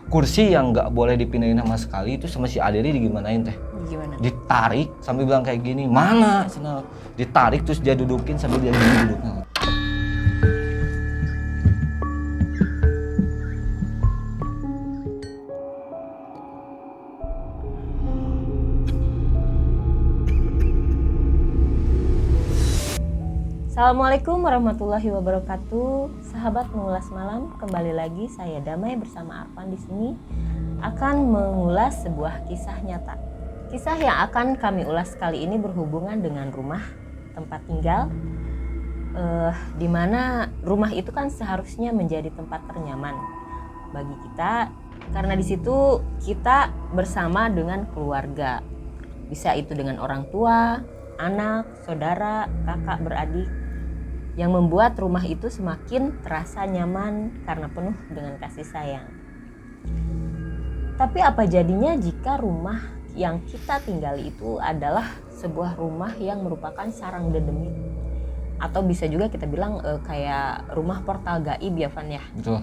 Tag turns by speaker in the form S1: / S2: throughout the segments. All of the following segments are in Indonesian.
S1: kursi yang nggak boleh dipindahin sama sekali itu sama si Aderi digimanain teh?
S2: Gimana?
S1: Ditarik sambil bilang kayak gini, mana? Sana. Ditarik terus dia dudukin sambil dia gini duduknya.
S2: Assalamualaikum warahmatullahi wabarakatuh. Sahabat mengulas malam, kembali lagi saya Damai bersama Arfan di sini akan mengulas sebuah kisah nyata. Kisah yang akan kami ulas kali ini berhubungan dengan rumah tempat tinggal, di mana rumah itu kan seharusnya menjadi tempat ternyaman bagi kita, karena di situ kita bersama dengan keluarga. Bisa itu dengan orang tua, anak, saudara, kakak, beradik, yang membuat rumah itu semakin terasa nyaman karena penuh dengan kasih sayang. Tapi apa jadinya jika rumah yang kita tinggali itu adalah sebuah rumah yang merupakan sarang dedemit, atau bisa juga kita bilang kayak rumah portal gaib ya Van ya.
S1: Betul.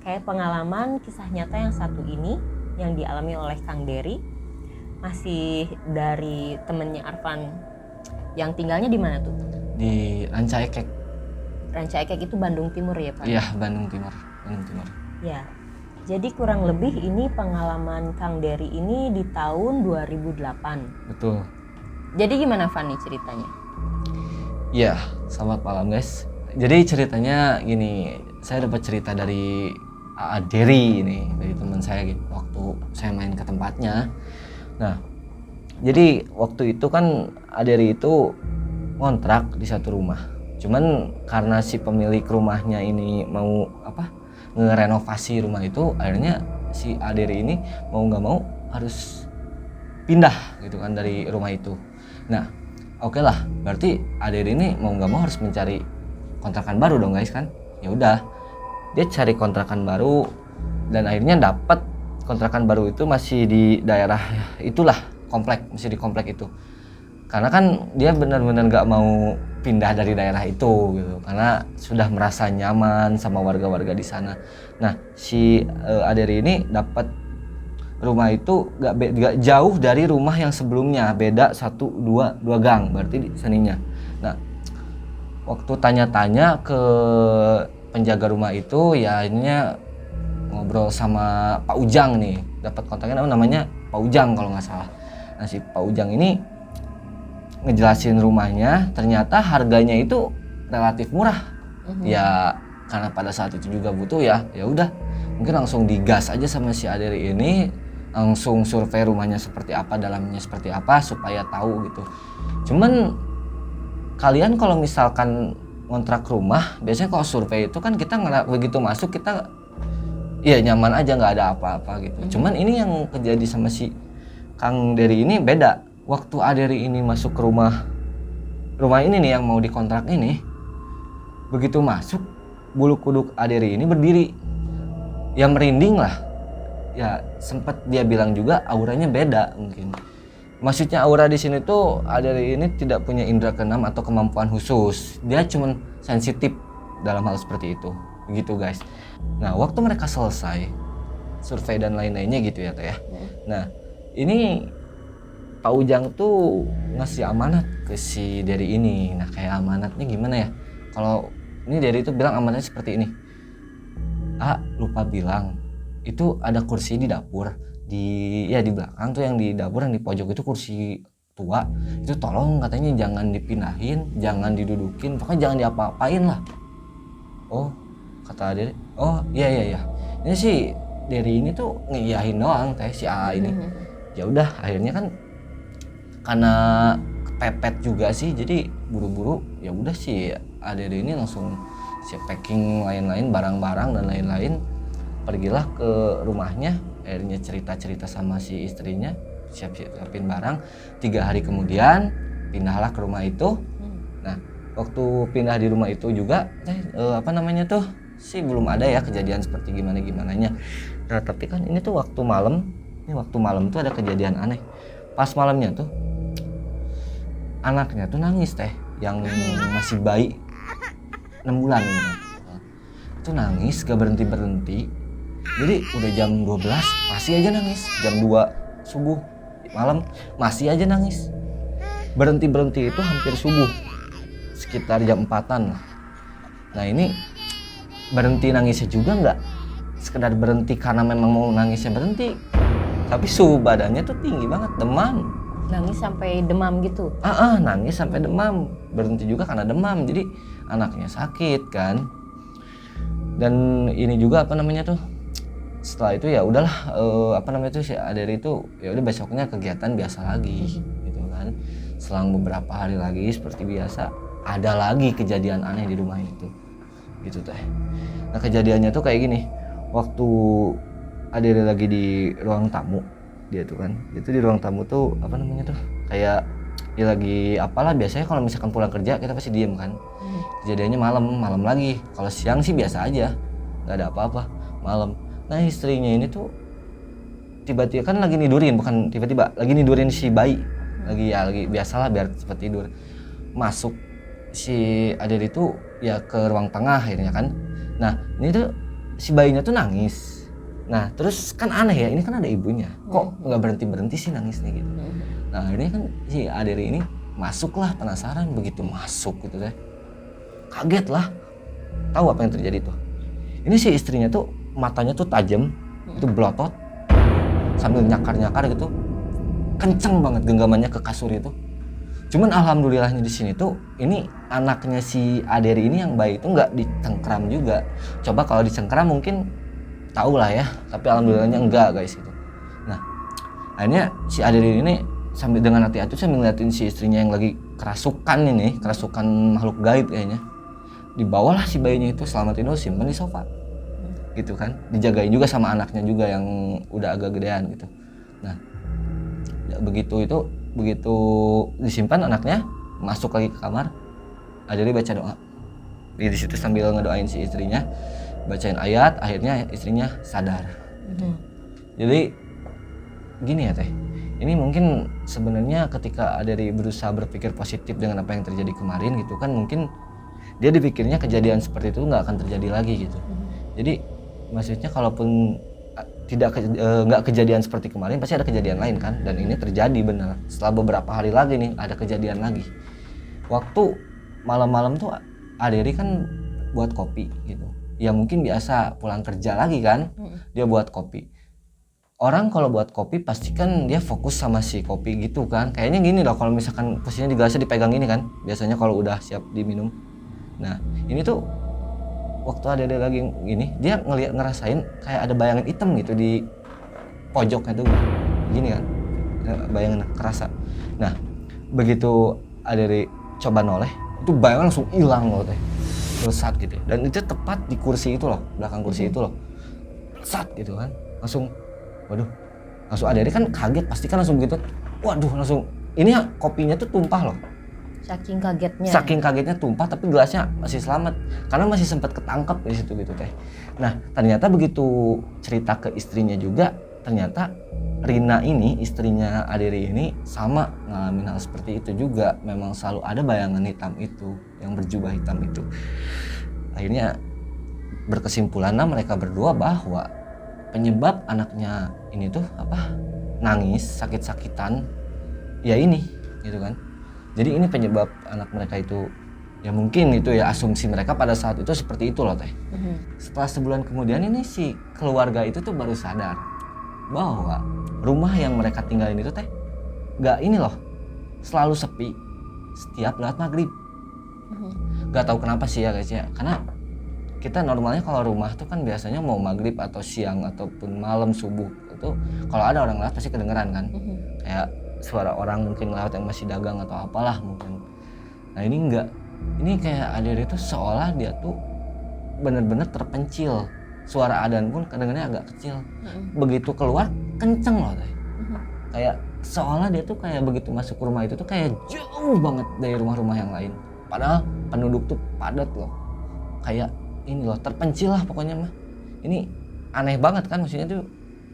S2: Kayak pengalaman kisah nyata yang satu ini yang dialami oleh Kang Dery, masih dari temennya Arfan yang tinggalnya di mana tuh?
S1: Di Rancaekek.
S2: Rancaekek itu Bandung Timur ya Pak?
S1: Iya, Bandung Timur.
S2: Ya, jadi kurang lebih ini pengalaman Kang Dery ini di tahun 2008.
S1: Betul.
S2: Jadi gimana Van nih ceritanya?
S1: Iya, selamat malam guys. Jadi ceritanya gini, saya dapat cerita dari Dery ini, dari teman saya gitu, waktu saya main ke tempatnya. Nah, jadi waktu itu kan Dery itu ngontrak di satu rumah. Cuman karena si pemilik rumahnya ini mau ngerenovasi rumah itu, akhirnya si Dery ini mau nggak mau harus pindah gitu kan dari rumah itu. Nah, oke lah, berarti Dery ini mau nggak mau harus mencari kontrakan baru dong guys kan? Ya udah, dia cari kontrakan baru dan akhirnya dapat kontrakan baru itu masih di daerah itulah, masih di komplek itu. Karena kan dia benar-benar nggak mau pindah dari daerah itu gitu, karena sudah merasa nyaman sama warga-warga di sana. Nah, si Dery ini dapat rumah itu gak jauh dari rumah yang sebelumnya, beda 1-2 gang berarti di sininya. Nah, waktu tanya-tanya ke penjaga rumah itu, ya ininya ngobrol sama Pak Ujang nih, dapat kontaknya namanya Pak Ujang kalau nggak salah. Nah, si Pak Ujang ini ngejelasin rumahnya, ternyata harganya itu relatif murah. Ya karena pada saat itu juga butuh ya udah, mungkin langsung digas aja sama si Dery ini, langsung survei rumahnya seperti apa, dalamnya seperti apa supaya tahu gitu. Cuman kalian kalau misalkan ngontrak rumah, biasanya kalau survei itu kan kita begitu masuk kita ya nyaman aja, nggak ada apa-apa gitu. Cuman ini yang terjadi sama si Kang Dery ini beda. Waktu Dery ini masuk ke rumah ini nih yang mau dikontrak ini, begitu masuk bulu kuduk Dery ini berdiri, ya merinding lah. Ya sempat dia bilang juga auranya beda mungkin. Maksudnya aura di sini tuh Dery ini tidak punya indera keenam atau kemampuan khusus, dia cuman sensitif dalam hal seperti itu, begitu guys. Nah, waktu mereka selesai survei dan lain-lainnya gitu ya Teh ya. Nah, ini Pak Ujang tuh ngasih amanat ke si Dery ini. Nah, kayak amanatnya gimana ya? Kalau ini Dery itu bilang amanatnya seperti ini. Lupa bilang, itu ada kursi di dapur. Di belakang tuh, yang di dapur yang di pojok itu kursi tua. Itu tolong katanya jangan dipindahin, jangan didudukin, pokoknya jangan diapa-apain lah. Oh, kata Dery. Oh, iya. Ini sih Dery ini tuh ngiyahin doang Teh si A ini. Ya udah, akhirnya kan karena kepepet juga sih, jadi buru-buru ya udah sih Dery ini langsung siap packing lain-lain, barang-barang dan lain-lain, pergilah ke rumahnya. Akhirnya cerita-cerita sama si istrinya, siapin barang. 3 hari kemudian pindahlah ke rumah itu. Nah, waktu pindah di rumah itu juga belum ada ya kejadian seperti gimananya. Nah, tapi kan ini tuh waktu malam tuh ada kejadian aneh. Pas malamnya tuh anaknya tuh nangis Teh, yang masih bayi 6 bulan gitu. Itu nangis gak berhenti Jadi udah jam 12 masih aja nangis, jam 2 subuh malam masih aja nangis. Berhenti itu hampir subuh, sekitar jam 4-an lah. Nah ini berhenti nangisnya juga nggak sekedar berhenti karena memang mau nangisnya berhenti, tapi suhu badannya tuh tinggi banget, demam.
S2: Nangis sampai demam gitu?
S1: Nangis sampai demam, berhenti juga karena demam. Jadi anaknya sakit kan. Dan ini juga setelah itu ya udahlah si Aderi itu ya udah besoknya kegiatan biasa lagi gitu kan. Selang beberapa hari lagi seperti biasa ada lagi kejadian aneh di rumah itu gitu teh. Nah kejadiannya tuh kayak gini, waktu Aderi lagi di ruang tamu, dia tuh kan itu di ruang tamu tuh kayak dia lagi apalah, biasanya kalau misalkan pulang kerja kita pasti diem kan. Kejadiannya malam lagi. Kalau siang sih biasa aja, nggak ada apa-apa. Malam, nah istrinya ini tuh tiba-tiba kan lagi nidurin, bukan tiba-tiba lagi nidurin si bayi, lagi biasalah biar cepat tidur. Masuk si Aderi itu ya ke ruang tengah akhirnya kan. Nah ini tuh si bayinya tuh nangis. Nah terus kan aneh ya, ini kan ada ibunya, kok nggak berhenti sih nangisnya gitu. Nah ini kan si Aderi ini masuklah, penasaran, begitu masuk gitu deh, kaget lah. Tahu apa yang terjadi tuh? Ini si istrinya tuh matanya tuh tajam, itu belotot, sambil nyakar gitu, kenceng banget genggamannya ke kasur itu. Cuman alhamdulillahnya di sini tuh ini anaknya si Aderi ini yang bayi itu nggak dicengkram juga. Coba kalau dicengkram mungkin tahu lah ya, tapi alhamdulillahnya enggak guys itu. Nah akhirnya si Aderi ini sambil dengan hati-hati sambil ngeliatin si istrinya yang lagi kerasukan makhluk gaib kayaknya. Dibawalah si bayinya itu, selamatin dulu, simpan di sofa gitu kan, dijagain juga sama anaknya juga yang udah agak gedean gitu. Nah ya begitu disimpan, anaknya masuk lagi ke kamar, Aderi baca doa di situ sambil ngedoain si istrinya, bacain ayat, akhirnya istrinya sadar. Jadi gini ya teh, ini mungkin sebenarnya ketika Aderi berusaha berpikir positif dengan apa yang terjadi kemarin gitu kan, mungkin dia dipikirnya kejadian seperti itu nggak akan terjadi lagi gitu. Jadi maksudnya kalaupun nggak kejadian seperti kemarin, pasti ada kejadian lain kan, dan ini terjadi benar. Setelah beberapa hari lagi nih ada kejadian lagi. Waktu malam-malam tuh Aderi kan buat kopi gitu. Ya mungkin biasa pulang kerja lagi kan, dia buat kopi. Orang kalau buat kopi pasti kan dia fokus sama si kopi gitu kan. Kayaknya gini loh, kalau misalkan posisinya di gelasnya dipegang ini kan, biasanya kalau udah siap diminum. Nah ini tuh waktu ada lagi gini, dia ngerasain kayak ada bayangan hitam gitu di pojoknya tuh gini kan, bayangan kerasa. Nah begitu Aderi coba noleh, itu bayangan langsung hilang loh teh, melesat gitu. Dan itu tepat di kursi itu loh, belakang kursi itu loh, melesat gitu kan. Langsung Aderi kan kaget, pasti kan langsung begitu, langsung ini kopinya tuh tumpah loh.
S2: Saking kagetnya
S1: Tumpah, tapi gelasnya masih selamat karena masih sempat ketangkep di situ gitu teh. Nah ternyata begitu cerita ke istrinya juga, ternyata Rina ini, istrinya Aderi ini, sama ngalamin hal seperti itu juga. Memang selalu ada bayangan hitam itu, yang berjubah hitam itu. Akhirnya berkesimpulanlah mereka berdua bahwa penyebab anaknya ini tuh nangis sakit-sakitan ya ini gitu kan. Jadi ini penyebab anak mereka itu, ya mungkin itu ya asumsi mereka pada saat itu seperti itu loh teh. Setelah sebulan kemudian ini si keluarga itu tuh baru sadar bahwa rumah yang mereka tinggalin itu teh selalu sepi setiap lewat maghrib. Gak tahu kenapa sih ya guys ya, karena kita normalnya kalau rumah tuh kan biasanya mau maghrib atau siang ataupun malam subuh itu kalau ada orang lewat pasti kedengeran kan, kayak suara orang mungkin lewat yang masih dagang atau apalah mungkin. Nah ini enggak, ini kayak Aderi itu seolah dia tuh benar-benar terpencil, suara adzan pun kedengarannya agak kecil. Begitu keluar kenceng loh teh, kayak seolah dia tuh kayak begitu masuk rumah itu tuh kayak jauh banget dari rumah-rumah yang lain, padahal penduduk tuh padat loh, kayak ini loh, terpencil lah pokoknya mah. Ini aneh banget kan, maksudnya tuh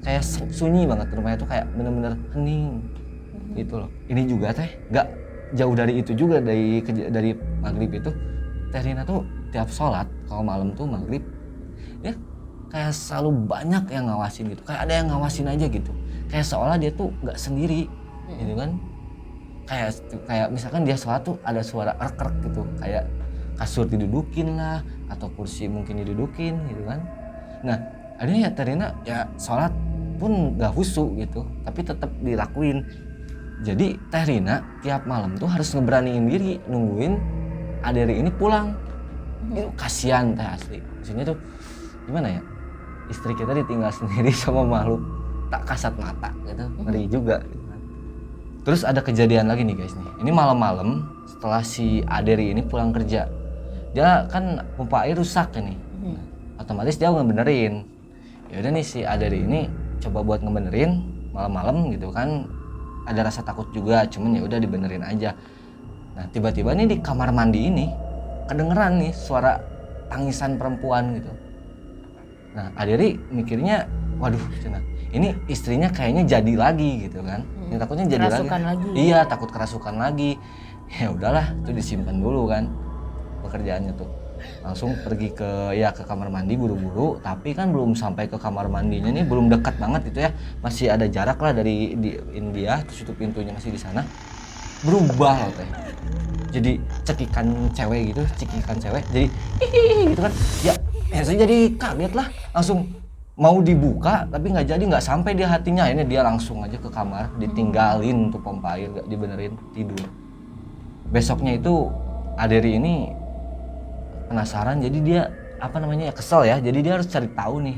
S1: kayak sunyi banget rumahnya tuh, kayak bener-bener hening gitu loh. Ini juga teh nggak jauh dari itu juga, dari maghrib itu Teh Rina tuh tiap sholat kalau malam tuh maghrib dia kayak selalu banyak yang ngawasin gitu, kayak ada yang ngawasin aja gitu, kayak seolah dia tuh nggak sendiri gitu kan. Kayak misalkan dia sholat tuh ada suara erk-erk gitu, kayak kasur didudukin lah atau kursi mungkin didudukin gitu kan. Nah akhirnya ya Terina ya sholat pun gak khusyuk gitu, tapi tetap dilakuin. Jadi Terina tiap malam tuh harus ngeberaniin diri nungguin Aderi ini pulang. Itu kasihan teh asli. Maksudnya tuh gimana ya, istri kita ditinggal sendiri sama makhluk tak kasat mata gitu, ngeri juga gitu kan. Terus ada kejadian lagi nih guys nih. Ini malam-malam setelah si Aderi ini pulang kerja, dia kan pompa air rusak nih. Nah, otomatis dia ngebenerin. Ya udah nih si Aderi ini coba buat ngebenerin malam-malam gitu kan. Ada rasa takut juga, cuman ya udah dibenerin aja. Nah tiba-tiba nih di kamar mandi ini kedengeran nih suara tangisan perempuan gitu. Nah Aderi mikirnya, waduh cina, ini istrinya kayaknya jadi lagi gitu kan. Yang takutnya jadi lagi. Iya, takut kerasukan lagi. Ya udahlah, itu disimpan dulu kan pekerjaannya tuh. Langsung pergi ke kamar mandi buru-buru, tapi kan belum sampai ke kamar mandinya nih, belum dekat banget gitu ya. Masih ada jarak lah dari India, terus itu pintunya masih di sana. Berubah loh teh. Jadi cekikan cewek. Jadi hihihi gitu kan. Ya saya jadi kaget lah, langsung mau dibuka tapi nggak sampai dia hatinya. Ini dia langsung aja ke kamar, ditinggalin tuh pompa air, nggak dibenerin, tidur. Besoknya itu Aderi ini penasaran, jadi dia kesel ya, jadi dia harus cari tahu nih.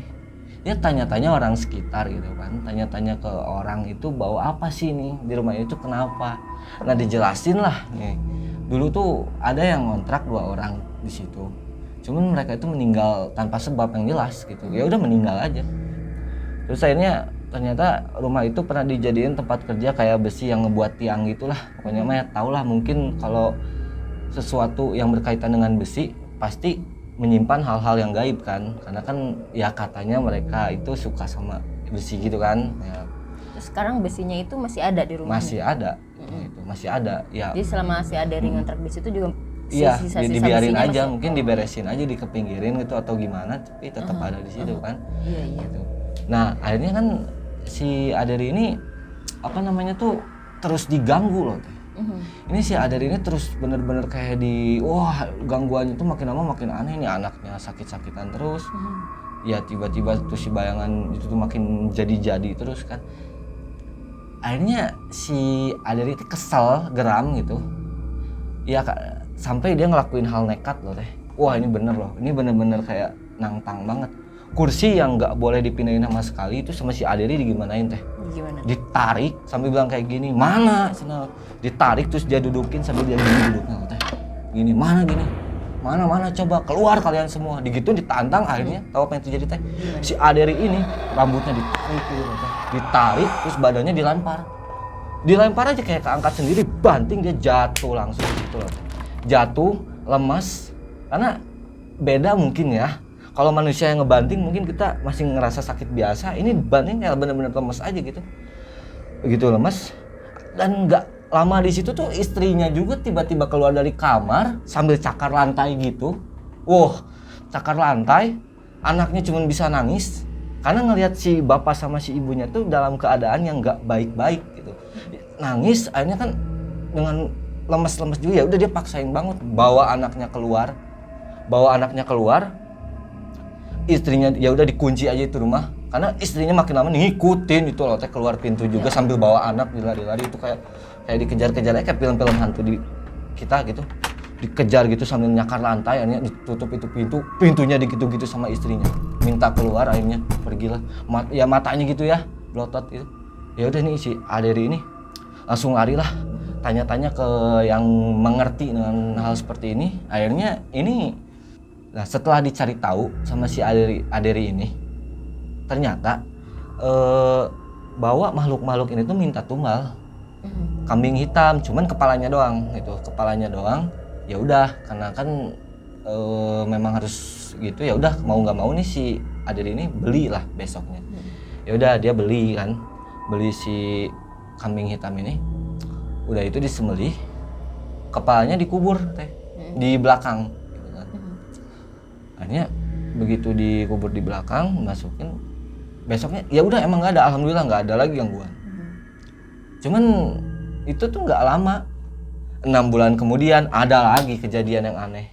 S1: Dia tanya-tanya orang sekitar gitu kan, tanya-tanya ke orang itu bawa apa sih nih di rumah itu, kenapa. Nah dijelasin lah nih, dulu tuh ada yang ngontrak 2 orang di situ, cuman mereka itu meninggal tanpa sebab yang jelas gitu, ya udah meninggal aja. Terus akhirnya ternyata rumah itu pernah dijadiin tempat kerja kayak besi yang ngebuat tiang gitulah, pokoknya mah ya tau lah, mungkin kalau sesuatu yang berkaitan dengan besi pasti menyimpan hal-hal yang gaib kan, karena kan ya katanya mereka itu suka sama besi gitu kan ya.
S2: Terus sekarang besinya itu masih ada di rumah?
S1: Masih ada, itu masih ada ya.
S2: Jadi selama si Aderi ngontrak besi itu juga
S1: iya,
S2: sisa-sisa
S1: dibiarin aja,
S2: masih...
S1: mungkin diberesin aja, dikepinggirin gitu atau gimana, tapi tetap ada di situ kan.
S2: Iya.
S1: Gitu. Nah akhirnya kan si Aderi ini tuh terus diganggu loh teh. Ini si Aderi ini terus bener-bener kayak gangguannya tuh makin lama makin aneh nih, anaknya sakit-sakitan terus. Ya tiba-tiba tuh si bayangan itu tuh makin jadi-jadi terus kan. Akhirnya si Aderi itu kesel, geram gitu. Ya sampai dia ngelakuin hal nekat loh teh. Wah ini bener loh, ini bener-bener kayak nantang banget. Kursi yang nggak boleh dipindahin sama sekali itu sama si Aderi digimanain teh?
S2: Gimana?
S1: Ditarik sambil bilang kayak gini, mana sana, ditarik terus dia dudukin sambil dia duduknya teh, gini mana gini, mana coba keluar kalian semua, digituin ditantang. Akhirnya tahu apa yang terjadi teh? Si Aderi ini rambutnya ditarik gitu teh, ditarik terus badannya dilempar aja kayak keangkat sendiri, banting, dia jatuh langsung gitu loh, jatuh lemas. Karena beda mungkin ya. Kalau manusia yang ngebanting mungkin kita masih ngerasa sakit biasa, ini banting kayak bener-bener lemes aja gitu. Begitu lemes. Dan nggak lama di situ tuh istrinya juga tiba-tiba keluar dari kamar sambil cakar lantai gitu. Cakar lantai, anaknya cuma bisa nangis karena ngelihat si bapak sama si ibunya tuh dalam keadaan yang nggak baik-baik gitu. Nangis, akhirnya kan dengan lemes-lemes juga, ya udah dia paksain banget bawa anaknya keluar. Istrinya ya udah dikunci aja itu rumah, karena istrinya makin lama ngikutin itu loh teh, keluar pintu juga sambil bawa anak dilari-lari. Itu kayak dikejar-kejar kayak film-film hantu di kita gitu, dikejar gitu sambil nyakar lantai. Akhirnya ditutup itu pintunya gitu-gitu sama istrinya, minta keluar. Akhirnya pergilah, matanya gitu ya blotot gitu. Ya udah nih si Aderi ini langsung lari lah, tanya-tanya ke yang mengerti dengan hal seperti ini. Akhirnya ini, nah setelah dicari tahu sama si Aderi ini, ternyata bahwa makhluk-makhluk ini tuh minta tumbal kambing hitam, cuman kepalanya doang gitu, ya udah karena kan memang harus gitu, ya udah mau nggak mau nih si Aderi ini belilah besoknya. Ya udah dia beli si kambing hitam ini, udah itu disembelih, kepalanya dikubur teh di belakang. Akhirnya Begitu dikubur di belakang, masukin, besoknya ya udah emang nggak ada, alhamdulillah nggak ada lagi gangguan. Cuman itu tuh nggak lama, 6 bulan kemudian ada lagi kejadian yang aneh.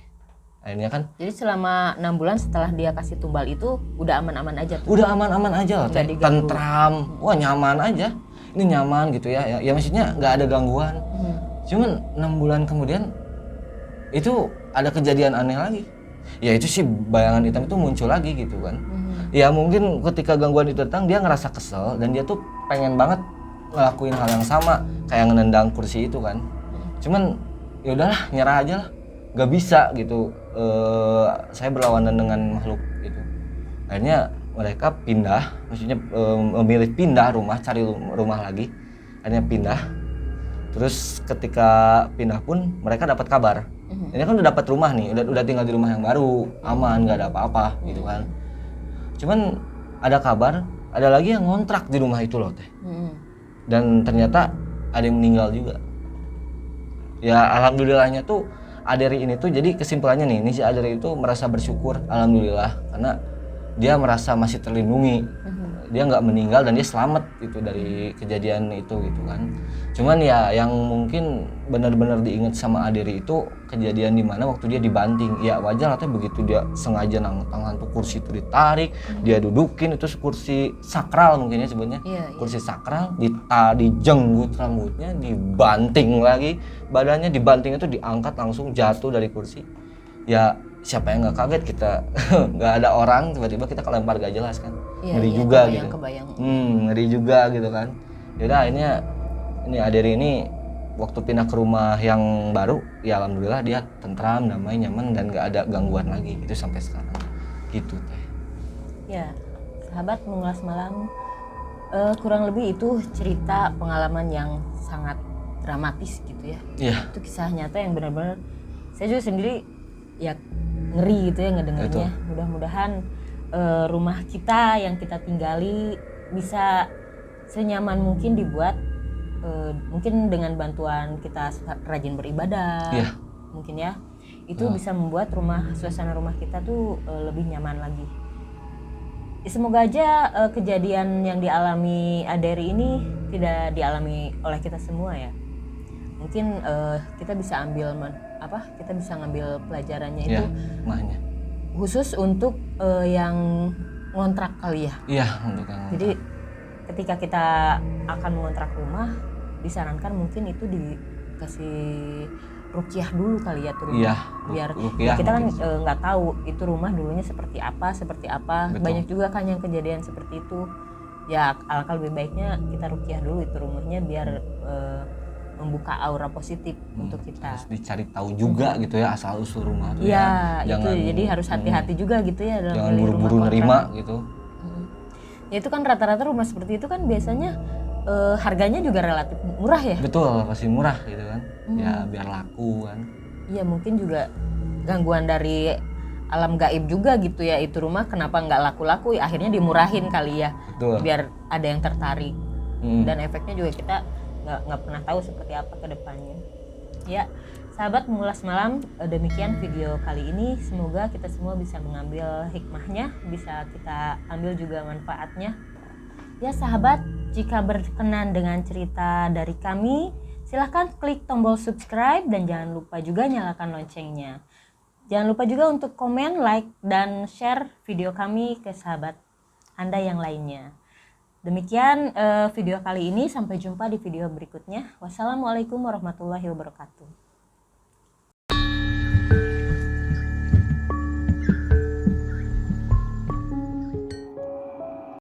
S1: Akhirnya kan
S2: Jadi selama 6 bulan setelah dia kasih tumbal itu udah aman-aman aja tuh.
S1: udah aman-aman aja lah,
S2: Nggak diganggu.
S1: tentram, wah nyaman aja, ini nyaman gitu ya, ya maksudnya nggak ada gangguan. Cuman 6 bulan kemudian itu ada kejadian aneh lagi, ya itu sih bayangan hitam itu muncul lagi gitu kan. Ya mungkin ketika gangguan itu datang dia ngerasa kesel dan dia tuh pengen banget ngelakuin hal yang sama kayak nendang kursi itu kan. Cuman ya udahlah, nyerah aja lah, nggak bisa gitu. Saya berlawanan dengan makhluk itu. Akhirnya mereka pindah, maksudnya memilih pindah rumah, cari rumah lagi. Akhirnya pindah. Terus ketika pindah pun mereka dapat kabar. Ini kan udah dapat rumah nih, udah tinggal di rumah yang baru, aman, nggak ada apa-apa gitu kan. Cuman ada kabar, ada lagi yang ngontrak di rumah itu loh teh. Dan ternyata ada yang meninggal juga. Ya alhamdulillahnya tuh Aderi ini tuh, jadi kesimpulannya nih, ini si Aderi itu merasa bersyukur alhamdulillah karena dia merasa masih terlindungi. Dia nggak meninggal dan dia selamat itu dari kejadian itu gitu kan. Cuman ya yang mungkin benar-benar diingat sama Aderi itu kejadian di mana waktu dia dibanting. Ya wajar katanya begitu dia sengaja tangan tuh kursi itu ditarik, dia dudukin, itu kursi sakral mungkin ya sebutnya. Kursi sakral dijenggut rambutnya, dibanting lagi, badannya dibanting itu diangkat langsung jatuh dari kursi. Ya siapa yang nggak kaget, kita nggak ada orang tiba-tiba kita kelempar gak jelas kan. Ngeri juga gitu. Ngeri juga gitu kan. Yaudah akhirnya ini Aderi ini waktu pindah ke rumah yang baru ya alhamdulillah dia tentram, damai, nyaman dan nggak ada gangguan lagi itu sampai sekarang gitu teh.
S2: Ya sahabat mengulas malam, kurang lebih itu cerita pengalaman yang sangat dramatis gitu ya. Itu kisah nyata yang benar-benar saya juga sendiri ya ngeri gitu ya ngedengarnya. Mudah-mudahan rumah kita yang kita tinggali bisa senyaman mungkin dibuat, mungkin dengan bantuan kita rajin beribadah, mungkin ya itu bisa membuat suasana rumah kita tuh lebih nyaman lagi. Semoga aja kejadian yang dialami Aderi ini tidak dialami oleh kita semua ya. Mungkin kita bisa kita bisa ngambil pelajarannya itu
S1: makanya
S2: khusus untuk yang ngontrak kali ya.
S1: Untuk yang
S2: jadi ketika kita akan mengontrak rumah disarankan mungkin itu dikasih ruqyah dulu kali ya tuh rumah. Biar ya kita kan nggak tahu itu rumah dulunya seperti apa. Betul. Banyak juga kan yang kejadian seperti itu ya, alangkah lebih baiknya kita ruqyah dulu itu rumahnya biar membuka aura positif untuk kita.
S1: Harus dicari tahu juga gitu ya asal usul rumah tuh
S2: itu jadi harus hati-hati juga gitu ya dalam
S1: jangan buru-buru nerima gitu.
S2: Ya itu kan rata-rata rumah seperti itu kan biasanya harganya juga relatif murah ya.
S1: Betul, pasti murah gitu kan. Ya biar laku kan.
S2: Iya mungkin juga gangguan dari alam gaib juga gitu ya, itu rumah kenapa nggak laku-laku ya, akhirnya dimurahin kali ya.
S1: Betul.
S2: Biar ada yang tertarik. Dan efeknya juga kita nggak pernah tahu seperti apa ke depannya. Ya, sahabat mengulas malam, demikian video kali ini. Semoga kita semua bisa mengambil hikmahnya, bisa kita ambil juga manfaatnya. Ya sahabat, jika berkenan dengan cerita dari kami, silahkan klik tombol subscribe dan jangan lupa juga nyalakan loncengnya. Jangan lupa juga untuk komen, like, dan share video kami ke sahabat Anda yang lainnya. Demikian video kali ini, sampai jumpa di video berikutnya. Wassalamualaikum warahmatullahi wabarakatuh.